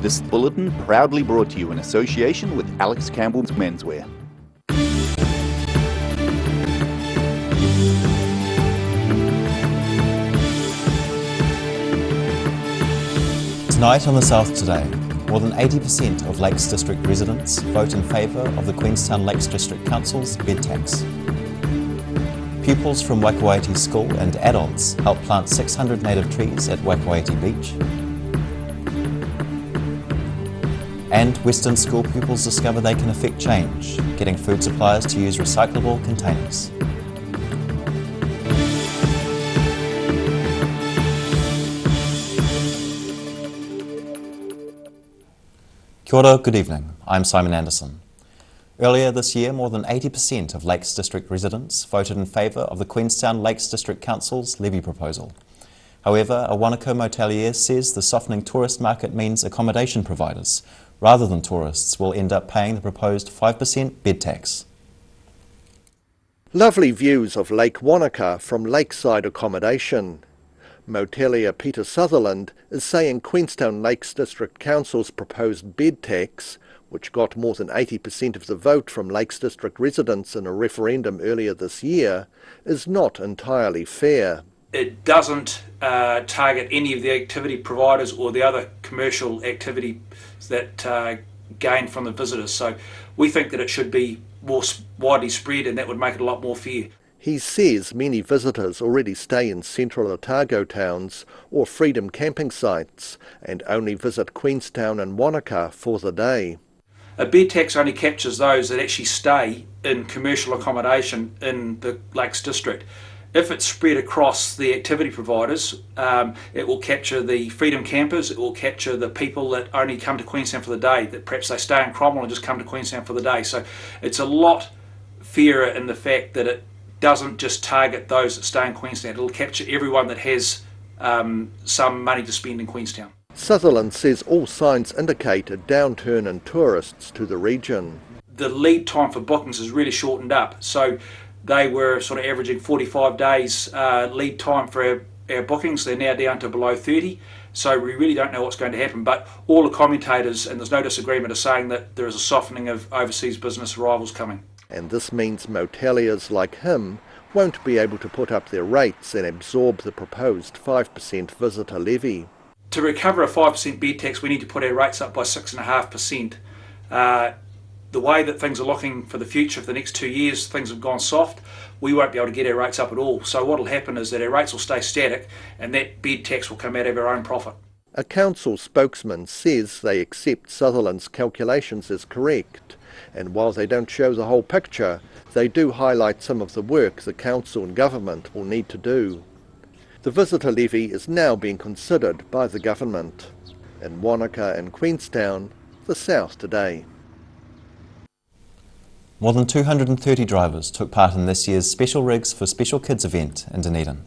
This bulletin proudly brought to you in association with Alex Campbell's Menswear. Tonight on the South Today, more than 80% of Lakes District residents vote in favour of the Queenstown Lakes District Council's bed tax. Pupils from Wakawati School and adults help plant 600 native trees at Wakawati Beach. And Western school pupils discover they can affect change, getting food suppliers to use recyclable containers. Kia ora, good evening. I'm Simon Anderson. Earlier this year, more than 80% of Lakes District residents voted in favour of the Queenstown Lakes District Council's levy proposal. However, a Wanaka motelier says the softening tourist market means accommodation providers, rather than tourists, will end up paying the proposed 5% bed tax. Lovely views of Lake Wanaka from lakeside accommodation. Motelier Peter Sutherland is saying Queenstown Lakes District Council's proposed bed tax, which got more than 80% of the vote from Lakes District residents in a referendum earlier this year, is not entirely fair. It doesn't target any of the activity providers or the other commercial activity that gain from the visitors. So we think that it should be more widely spread, and that would make it a lot more fair. He says many visitors already stay in central Otago towns or freedom camping sites and only visit Queenstown and Wanaka for the day. A bed tax only captures those that actually stay in commercial accommodation in the Lakes District. If it's spread across the activity providers, it will capture the freedom campers, it will capture the people that only come to Queenstown for the day, that perhaps they stay in Cromwell and just come to Queenstown for the day. So it's a lot fairer in the fact that it doesn't just target those that stay in Queenstown, it'll capture everyone that has some money to spend in Queenstown. Sutherland says all signs indicate a downturn in tourists to the region. The lead time for bookings has really shortened up, so they were sort of averaging 45 days lead time for our bookings. They're now down to below 30, so we really don't know what's going to happen. But all the commentators, and there's no disagreement, are saying that there is a softening of overseas business arrivals coming. And this means moteliers like him won't be able to put up their rates and absorb the proposed 5% visitor levy. To recover a 5% bed tax, we need to put our rates up by 6.5%. The way that things are looking for the future, for the next 2 years, things have gone soft. We won't be able to get our rates up at all. So what will happen is that our rates will stay static and that bed tax will come out of our own profit. A council spokesman says they accept Sutherland's calculations as correct, and while they don't show the whole picture, they do highlight some of the work the council and government will need to do. The visitor levy is now being considered by the government. In Wanaka and Queenstown, the South Today. More than 230 drivers took part in this year's Special Rigs for Special Kids event in Dunedin.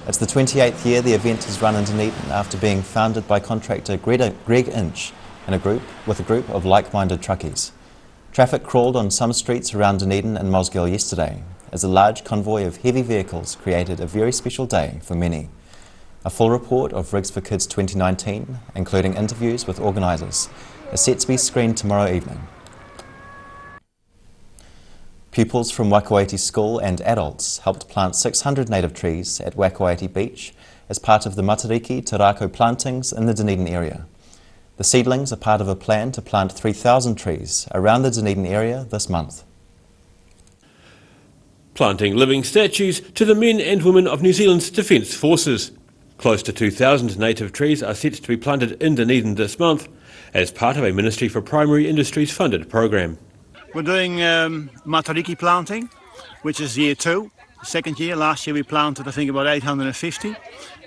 It's the 28th year the event has run in Dunedin after being founded by contractor Greg Inch with a group of like-minded truckies. Traffic crawled on some streets around Dunedin and Mosgiel yesterday, as a large convoy of heavy vehicles created a very special day for many. A full report of Rigs for Kids 2019, including interviews with organisers, is set to be screened tomorrow evening. Pupils from Wakawati School and adults helped plant 600 native trees at Wakawati Beach as part of the Matariki Te Rako plantings in the Dunedin area. The seedlings are part of a plan to plant 3,000 trees around the Dunedin area this month. Planting living statues to the men and women of New Zealand's Defence Forces. Close to 2,000 native trees are set to be planted in Dunedin this month as part of a Ministry for Primary Industries funded program. We're doing Matariki planting, which is year 2, the second year. Last year we planted I think about 850,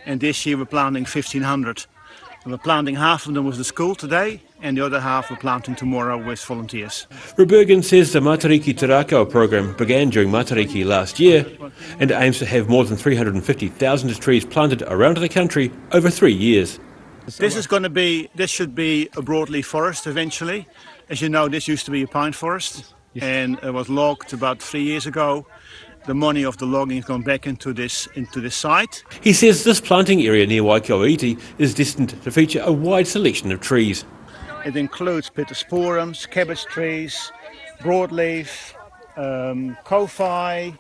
and this year we're planting 1,500. And we're planting half of them with the school today, and the other half we're planting tomorrow with volunteers. Rebergen says the Matariki Te Rako program began during Matariki last year and aims to have more than 350,000 trees planted around the country over 3 years. This should be a broadleaf forest eventually. As you know, this used to be a pine forest, and it was logged about 3 years ago, the money of the logging has gone back into this site. He says this planting area near Waikouaiti is destined to feature a wide selection of trees. It includes pittosporums, cabbage trees, broadleaf, kowhai,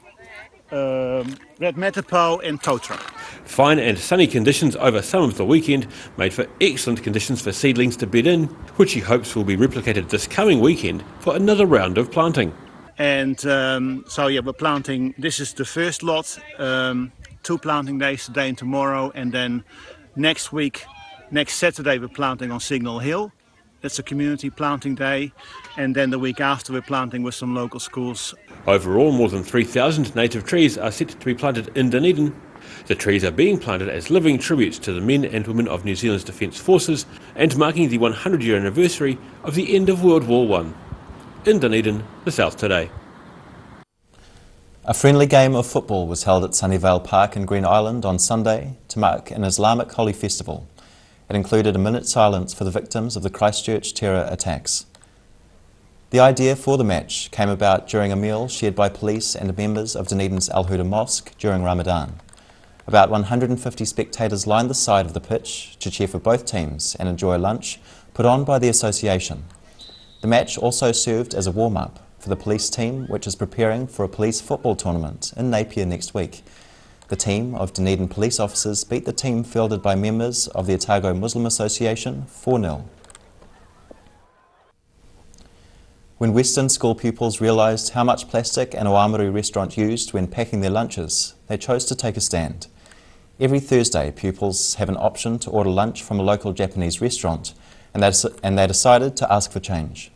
red metapo and totara. Fine and sunny conditions over some of the weekend made for excellent conditions for seedlings to bed in, which he hopes will be replicated this coming weekend for another round of planting. And so yeah, we're planting, this is the first lot, 2 planting days, today and tomorrow, and then next Saturday we're planting on Signal Hill. That's a community planting day, and then the week after we're planting with some local schools. Overall, more than 3,000 native trees are set to be planted in Dunedin. The trees are being planted as living tributes to the men and women of New Zealand's Defence Forces and marking the 100-year anniversary of the end of World War I. In Dunedin, the South Today. A friendly game of football was held at Sunnyvale Park in Green Island on Sunday to mark an Islamic holy festival. It included a minute's silence for the victims of the Christchurch terror attacks. The idea for the match came about during a meal shared by police and members of Dunedin's Al Huda Mosque during Ramadan. About 150 spectators lined the side of the pitch to cheer for both teams and enjoy lunch put on by the association. The match also served as a warm-up for the police team, which is preparing for a police football tournament in Napier next week. The team of Dunedin police officers beat the team fielded by members of the Otago Muslim Association 4-0. When Western school pupils realised how much plastic an Oamaru restaurant used when packing their lunches, they chose to take a stand. Every Thursday, pupils have an option to order lunch from a local Japanese restaurant, and they decided to ask for change.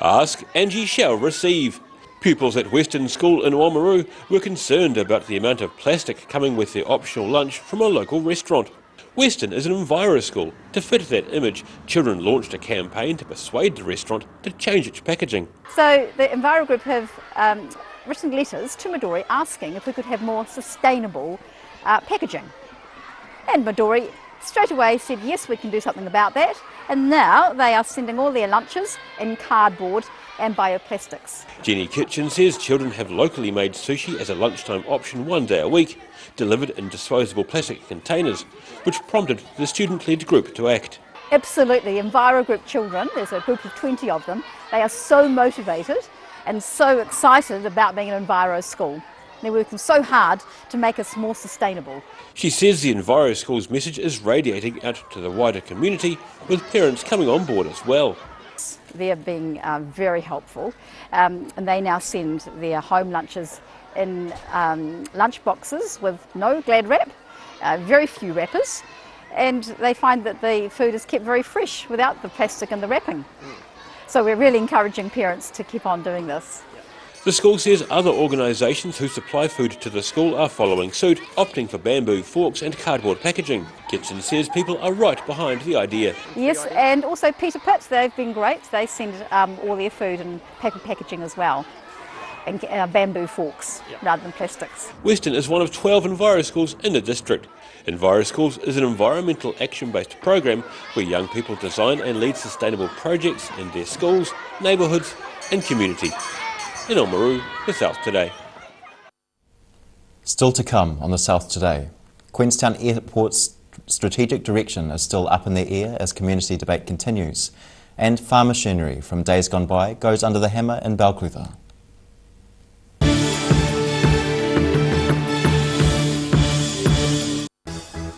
Ask and ye shall receive. Pupils at Western School in Oamaru were concerned about the amount of plastic coming with their optional lunch from a local restaurant. Western is an Enviro school. To fit that image, children launched a campaign to persuade the restaurant to change its packaging. So the Enviro group have written letters to Midori asking if we could have more sustainable packaging. And Midori straight away said yes, we can do something about that. And now they are sending all their lunches in cardboard and bioplastics. Jenny Kitchen says children have locally made sushi as a lunchtime option one day a week, delivered in disposable plastic containers, which prompted the student-led group to act. Absolutely, Enviro Group children, there's a group of 20 of them, they are so motivated and so excited about being an Enviro school. They're working so hard to make us more sustainable. She says the Enviro School's message is radiating out to the wider community, with parents coming on board as well. They're being very helpful, and they now send their home lunches in lunch boxes with no Glad wrap, very few wrappers, and they find that the food is kept very fresh without the plastic and the wrapping. So we're really encouraging parents to keep on doing this. The school says other organisations who supply food to the school are following suit, opting for bamboo forks and cardboard packaging. Kitchen says people are right behind the idea. Yes, and also Peter Pitt, they've been great. They send all their food in paper packaging as well, and bamboo forks rather than plastics. Western is one of 12 Enviro schools in the district. Enviro Schools is an environmental action-based program where young people design and lead sustainable projects in their schools, neighbourhoods and community. In Oamaru, the South Today. Still to come on the South Today. Queenstown Airport's strategic direction is still up in the air as community debate continues, and farm machinery from days gone by goes under the hammer in Balclutha.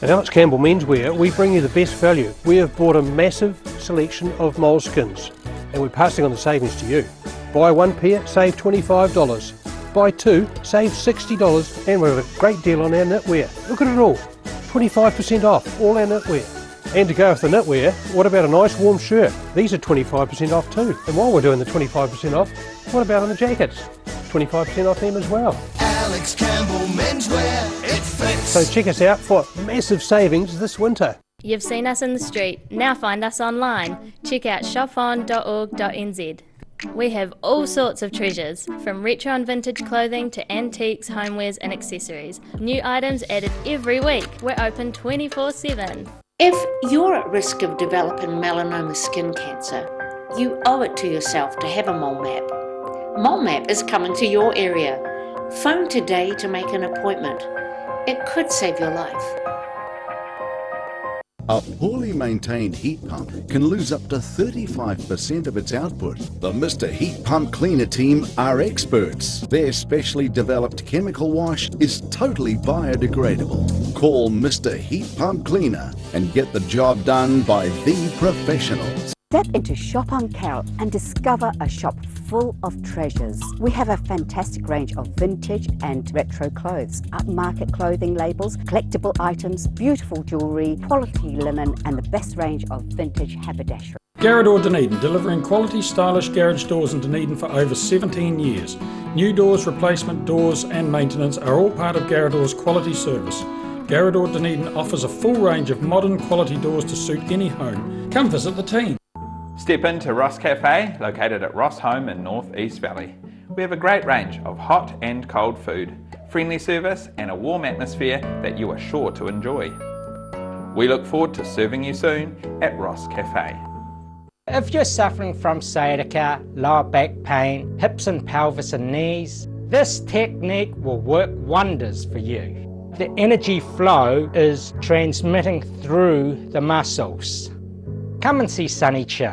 At Alex Campbell Menswear, we bring you the best value. We have bought a massive selection of moleskins, and we're passing on the savings to you. Buy one pair, save $25. Buy two, save $60, and we have a great deal on our knitwear. Look at it all, 25% off all our knitwear. And to go with the knitwear, what about a nice warm shirt? These are 25% off too. And while we're doing the 25% off, what about on the jackets? 25% off them as well. Alex Campbell Menswear, it fits. So check us out for massive savings this winter. You've seen us in the street, now find us online. Check out shopon.org.nz. We have all sorts of treasures, from retro and vintage clothing to antiques, homewares and accessories. New items added every week. We're open 24/7. If you're at risk of developing melanoma skin cancer, you owe it to yourself to have a mole map. MoleMap is coming to your area. Phone today to make an appointment. It could save your life. A poorly maintained heat pump can lose up to 35% of its output. The Mr. Heat Pump Cleaner team are experts. Their specially developed chemical wash is totally biodegradable. Call Mr. Heat Pump Cleaner and get the job done by the professionals. Step into Shop on Carrot and discover a shop full of treasures. We have a fantastic range of vintage and retro clothes, upmarket clothing labels, collectible items, beautiful jewellery, quality linen and the best range of vintage haberdashery. Garrador Dunedin, delivering quality stylish garage doors in Dunedin for over 17 years. New doors, replacement doors and maintenance are all part of Garrador's quality service. Garrador Dunedin offers a full range of modern quality doors to suit any home. Come visit the team. Step into Ross Cafe, located at Ross Home in North East Valley. We have a great range of hot and cold food, friendly service and a warm atmosphere that you are sure to enjoy. We look forward to serving you soon at Ross Cafe. If you're suffering from sciatica, lower back pain, hips and pelvis and knees, this technique will work wonders for you. The energy flow is transmitting through the muscles. Come and see Sunny Chin.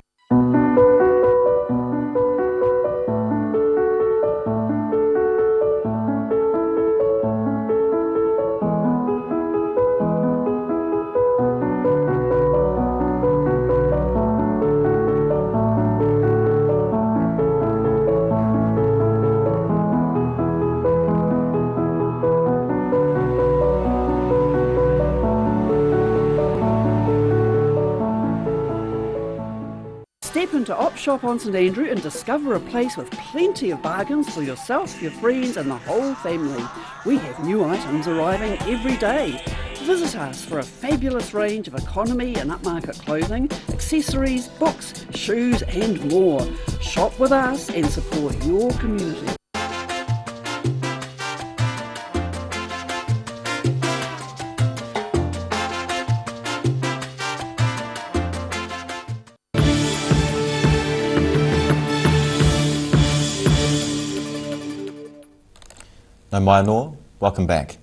Step into Op Shop on St Andrew and discover a place with plenty of bargains for yourself, your friends and the whole family. We have new items arriving every day. Visit us for a fabulous range of economy and upmarket clothing, accessories, books, shoes and more. Shop with us and support your community. No mai anō, welcome back.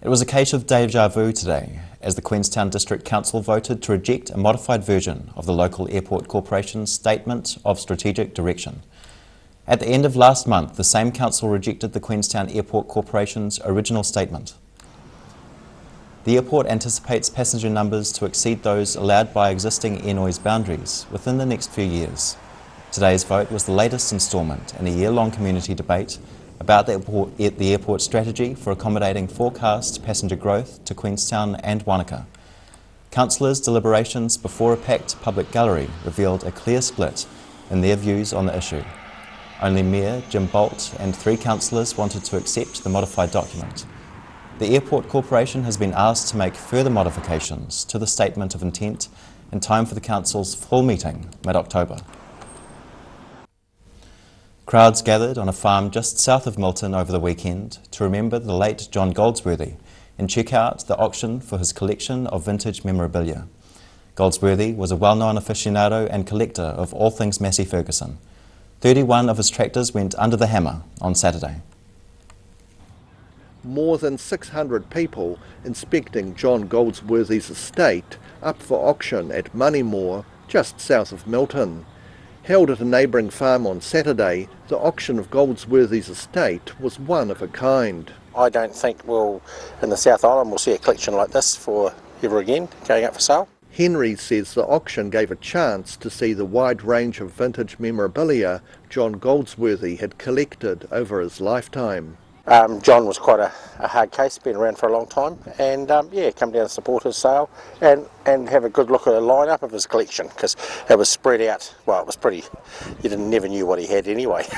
It was a case of deja vu today, as the Queenstown District Council voted to reject a modified version of the local airport corporation's Statement of Strategic Direction. At the end of last month, the same council rejected the Queenstown Airport Corporation's original statement. The airport anticipates passenger numbers to exceed those allowed by existing air noise boundaries within the next few years. Today's vote was the latest instalment in a year-long community debate about the airport strategy for accommodating forecast passenger growth to Queenstown and Wanaka. Councillors' deliberations before a packed public gallery revealed a clear split in their views on the issue. Only Mayor Jim Bolt and 3 councillors wanted to accept the modified document. The Airport Corporation has been asked to make further modifications to the statement of intent in time for the Council's full meeting mid-October. Crowds gathered on a farm just south of Milton over the weekend to remember the late John Goldsworthy and check out the auction for his collection of vintage memorabilia. Goldsworthy was a well-known aficionado and collector of all things Massey Ferguson. 31 of his tractors went under the hammer on Saturday. More than 600 people inspecting John Goldsworthy's estate up for auction at Moneymore, just south of Milton. Held at a neighbouring farm on Saturday, the auction of Goldsworthy's estate was one of a kind. I don't think in the South Island we'll see a collection like this for ever again going up for sale. Henry says the auction gave a chance to see the wide range of vintage memorabilia John Goldsworthy had collected over his lifetime. John was quite a hard case, been around for a long time, and come down and support his sale and have a good look at the lineup of his collection, because it was spread out. Well, it was pretty, never knew what he had anyway.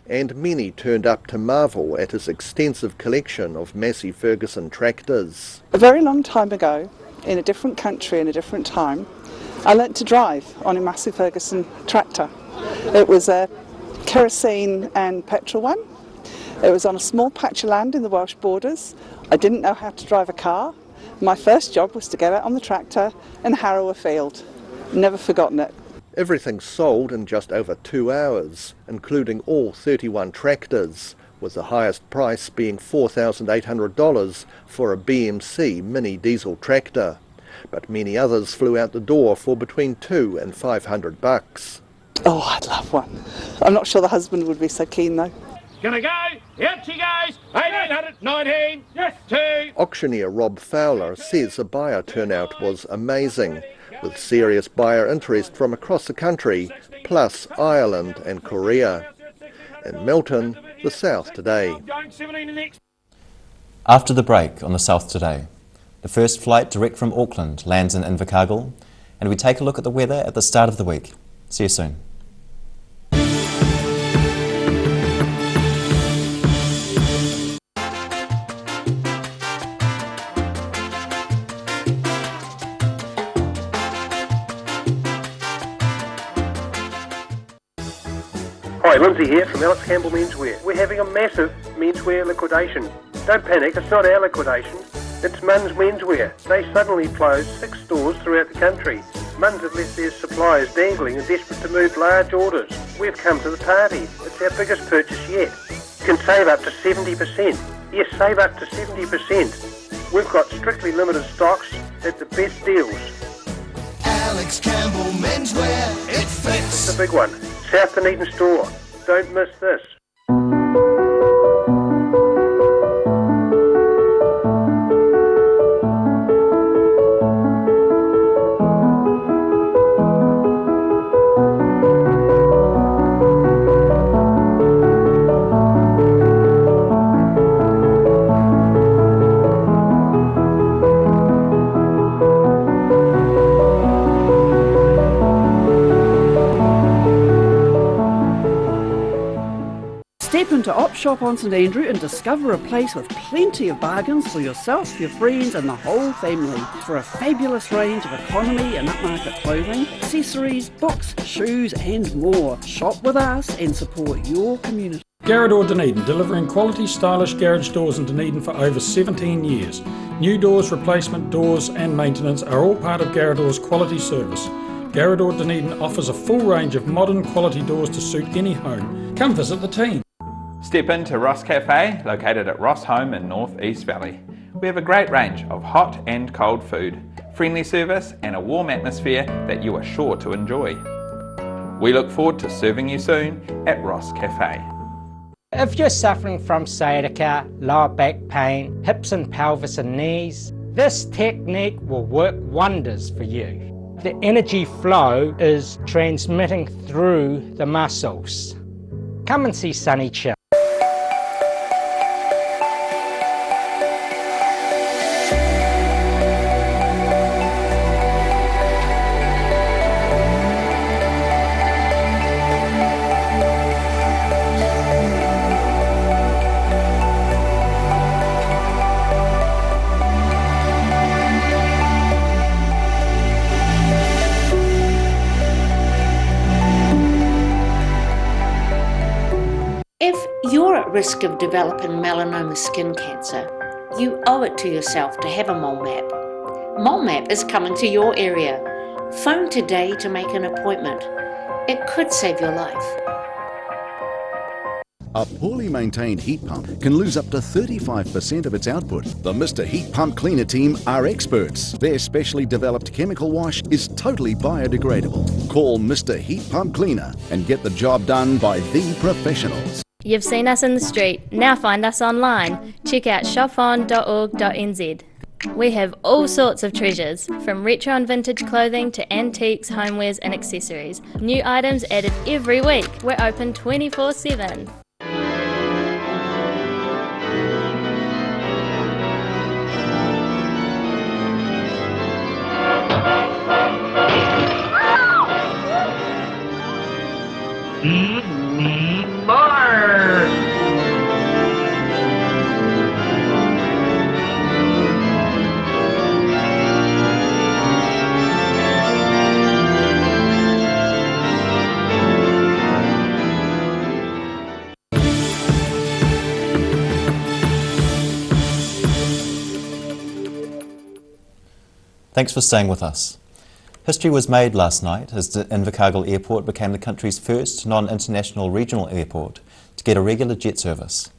And many turned up to marvel at his extensive collection of Massey Ferguson tractors. A very long time ago, in a different country, in a different time, I learnt to drive on a Massey Ferguson tractor. It was a kerosene and petrol one. It was on a small patch of land in the Welsh borders. I didn't know how to drive a car. My first job was to get out on the tractor and harrow a field. Never forgotten it. Everything's sold in just over 2 hours, including all 31 tractors, with the highest price being $4,800 for a BMC mini diesel tractor. But many others flew out the door for between $200 and $500. Oh, I'd love one. I'm not sure the husband would be so keen though. Gonna go? Here she goes! 1819! Yes! 2! Auctioneer Rob Fowler says the buyer turnout was amazing, with serious buyer interest from across the country, plus Ireland and Korea. In Milton, the South Today. After the break on the South Today, the first flight direct from Auckland lands in Invercargill, and we take a look at the weather at the start of the week. See you soon. Hi, Lindsay here from Alex Campbell Menswear. We're having a massive menswear liquidation. Don't panic, it's not our liquidation, it's Munns Menswear. They suddenly closed 6 stores throughout the country. Munns have left their suppliers dangling and desperate to move large orders. We've come to the party. It's our biggest purchase yet. You can save up to 70%. Yes, save up to 70%. We've got strictly limited stocks at the best deals. Alex Campbell Menswear, it fits. It's a big one. South Dunedin store. Don't miss this. Step into Op Shop on St Andrew and discover a place with plenty of bargains for yourself, your friends and the whole family. For a fabulous range of economy and upmarket clothing, accessories, books, shoes and more. Shop with us and support your community. Garrador Dunedin, delivering quality stylish garage doors in Dunedin for over 17 years. New doors, replacement doors and maintenance are all part of Garrador's quality service. Garrador Dunedin offers a full range of modern quality doors to suit any home. Come visit the team. Step into Ross Cafe, located at Ross Home in North East Valley. We have a great range of hot and cold food, friendly service and a warm atmosphere that you are sure to enjoy. We look forward to serving you soon at Ross Cafe. If you're suffering from sciatica, lower back pain, hips and pelvis and knees, this technique will work wonders for you. The energy flow is transmitting through the muscles. Come and see Sunny Chill. If you're at risk of developing melanoma skin cancer, you owe it to yourself to have a mole map. Mole map is coming to your area. Phone today to make an appointment. It could save your life. A poorly maintained heat pump can lose up to 35% of its output. The Mr. Heat Pump Cleaner team are experts. Their specially developed chemical wash is totally biodegradable. Call Mr. Heat Pump Cleaner and get the job done by the professionals. You've seen us in the street, now find us online. Check out shopon.org.nz. We have all sorts of treasures, from retro and vintage clothing to antiques, homewares and accessories. New items added every week. We're open 24/7. Thanks for staying with us. History was made last night as the Invercargill Airport became the country's first non-international regional airport to get a regular jet service.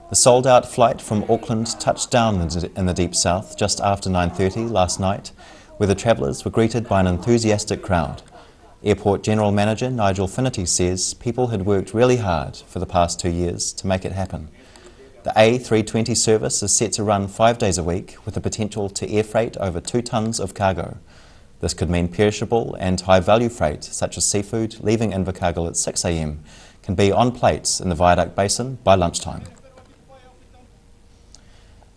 The sold-out flight from Auckland touched down in the deep south just after 9:30 last night, where the travellers were greeted by an enthusiastic crowd. Airport General Manager Nigel Finnerty says people had worked really hard for the past 2 years to make it happen. The A320 service is set to run 5 days a week with the potential to air freight over 2 tonnes of cargo. This could mean perishable and high-value freight, such as seafood, leaving Invercargill at 6 a.m, can be on plates in the Viaduct Basin by lunchtime.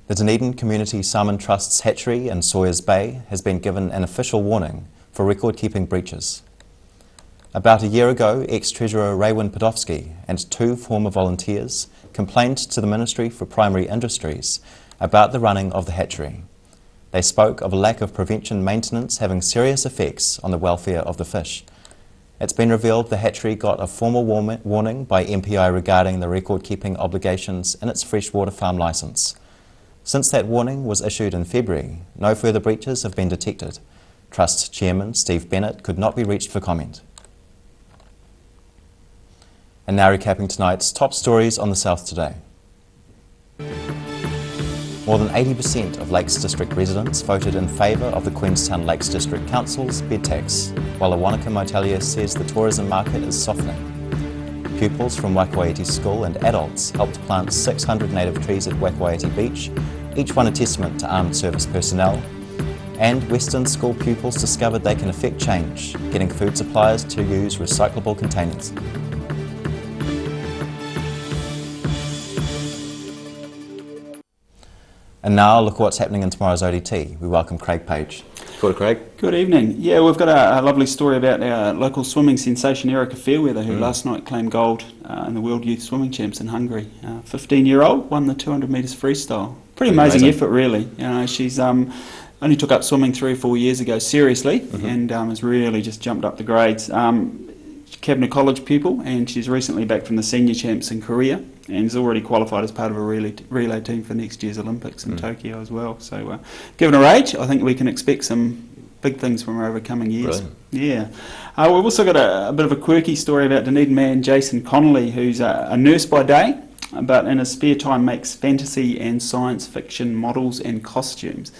The Dunedin Community Salmon Trust's hatchery in Sawyers Bay has been given an official warning for record-keeping breaches. About a year ago, ex-Treasurer Raywin Podofsky and 2 former volunteers complained to the Ministry for Primary Industries about the running of the hatchery. They spoke of a lack of prevention maintenance having serious effects on the welfare of the fish. It's been revealed the hatchery got a formal warning by MPI regarding the record-keeping obligations in its freshwater farm licence. Since that warning was issued in February, no further breaches have been detected. Trust Chairman Steve Bennett could not be reached for comment. And now recapping tonight's top stories on the South Today. More than 80% of Lakes District residents voted in favour of the Queenstown Lakes District Council's bed tax, while a Wanaka motelier says the tourism market is softening. Pupils from Wakawaiti School and adults helped plant 600 native trees at Wakawaiti Beach, each one a testament to armed service personnel. And Western school pupils discovered they can affect change, getting food suppliers to use recyclable containers. And now look what's happening in tomorrow's ODT. We welcome Craig Page. Kia ora, Craig. Good evening. Yeah, we've got a lovely story about our local swimming sensation Erica Fairweather, who last night claimed gold in the World Youth Swimming Champs in Hungary. 15-year-old, won the 200 metres freestyle. Pretty amazing effort, really. You know, she's only took up swimming 3 or 4 years ago seriously, and has really just jumped up the grades. Cabinet College pupil, and she's recently back from the senior champs in Korea, and is already qualified as part of a relay team for next year's Olympics in Tokyo as well. So given her age, I think we can expect some big things from her over coming years. Brilliant. Yeah. We've also got a bit of a quirky story about Dunedin man Jason Connolly, who's a nurse by day, but in his spare time makes fantasy and science fiction models and costumes.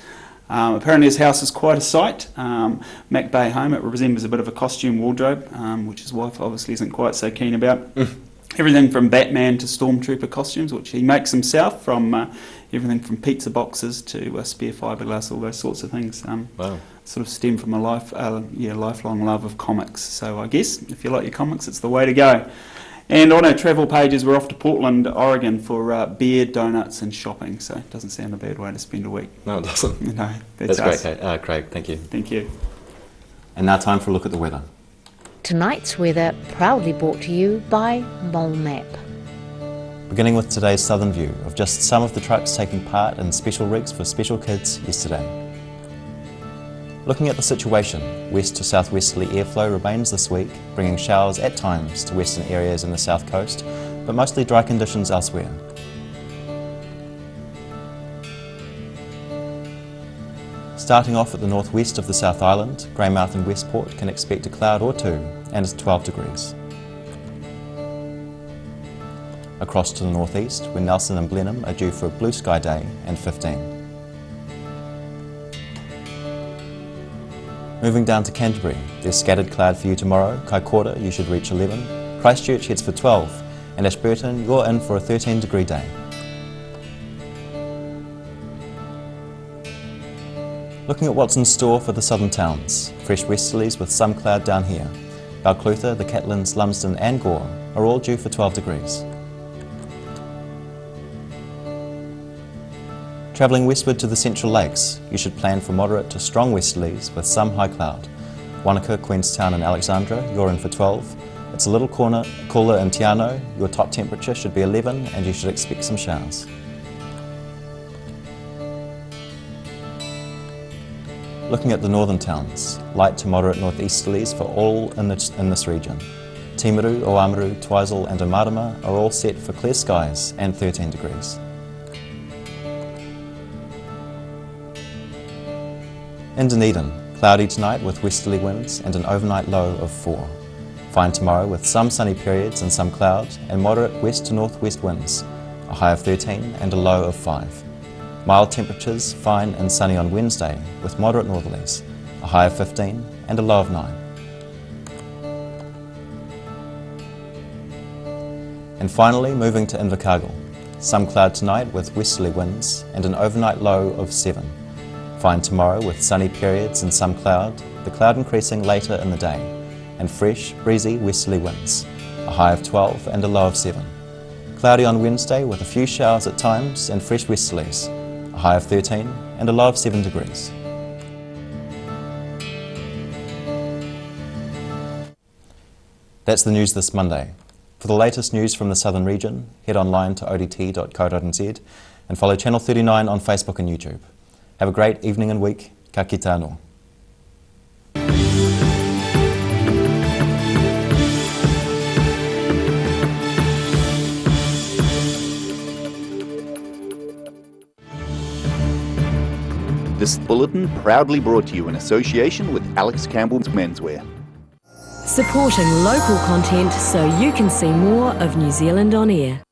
Apparently his house is quite a sight. Mac Bay home, it resembles a bit of a costume wardrobe, which his wife obviously isn't quite so keen about. Everything from Batman to Stormtrooper costumes, which he makes himself, from everything from pizza boxes to spare fiberglass, all those sorts of things. Wow. Sort of stem from a lifelong love of comics. So I guess if you like your comics, it's the way to go. And on our travel pages, we're off to Portland, Oregon for beer, donuts and shopping. So it doesn't sound a bad way to spend a week. No, it doesn't. No, that's great, Craig. Thank you. Thank you. And now time for a look at the weather. Tonight's weather proudly brought to you by Mole Map. Beginning with today's southern view of just some of the trucks taking part in special rigs for special kids yesterday. Looking at the situation, west to southwesterly airflow remains this week, bringing showers at times to western areas in the south coast, but mostly dry conditions elsewhere. Starting off at the northwest of the South Island, Greymouth and Westport can expect a cloud or two, and it's 12 degrees. Across to the northeast, where Nelson and Blenheim are due for a blue sky day, and 15. Moving down to Canterbury, there's scattered cloud for you tomorrow. Kaikoura, you should reach 11. Christchurch heads for 12. And Ashburton, you're in for a 13-degree day. Looking at what's in store for the southern towns. Fresh westerlies with some cloud down here. Balclutha, the Catlins, Lumsden and Gore are all due for 12 degrees. Travelling westward to the Central Lakes, you should plan for moderate to strong westerlies with some high cloud. Wanaka, Queenstown and Alexandra, you're in for 12. It's a little cooler in Te Anau, your top temperature should be 11 and you should expect some showers. Looking at the northern towns, light to moderate northeasterlies for all in this region. Timaru, Oamaru, Twizel and Omarama are all set for clear skies and 13 degrees. In Dunedin, Cloudy tonight with westerly winds and an overnight low of 4. Fine tomorrow with some sunny periods and some cloud and moderate west to northwest winds, a high of 13 and a low of 5. Mild temperatures, fine and sunny on Wednesday with moderate northerlies, a high of 15 and a low of 9. And finally, moving to Invercargill. Some cloud tonight with westerly winds and an overnight low of 7. Fine tomorrow with sunny periods and some cloud, the cloud increasing later in the day, and fresh, breezy westerly winds, a high of 12 and a low of 7. Cloudy on Wednesday with a few showers at times and fresh westerlies, a high of 13 and a low of 7 degrees. That's the news this Monday. For the latest news from the Southern region, head online to odt.co.nz and follow Channel 39 on Facebook and YouTube. Have a great evening and week. Ka kite anō. This bulletin proudly brought to you in association with Alex Campbell's Menswear. Supporting local content so you can see more of New Zealand on air.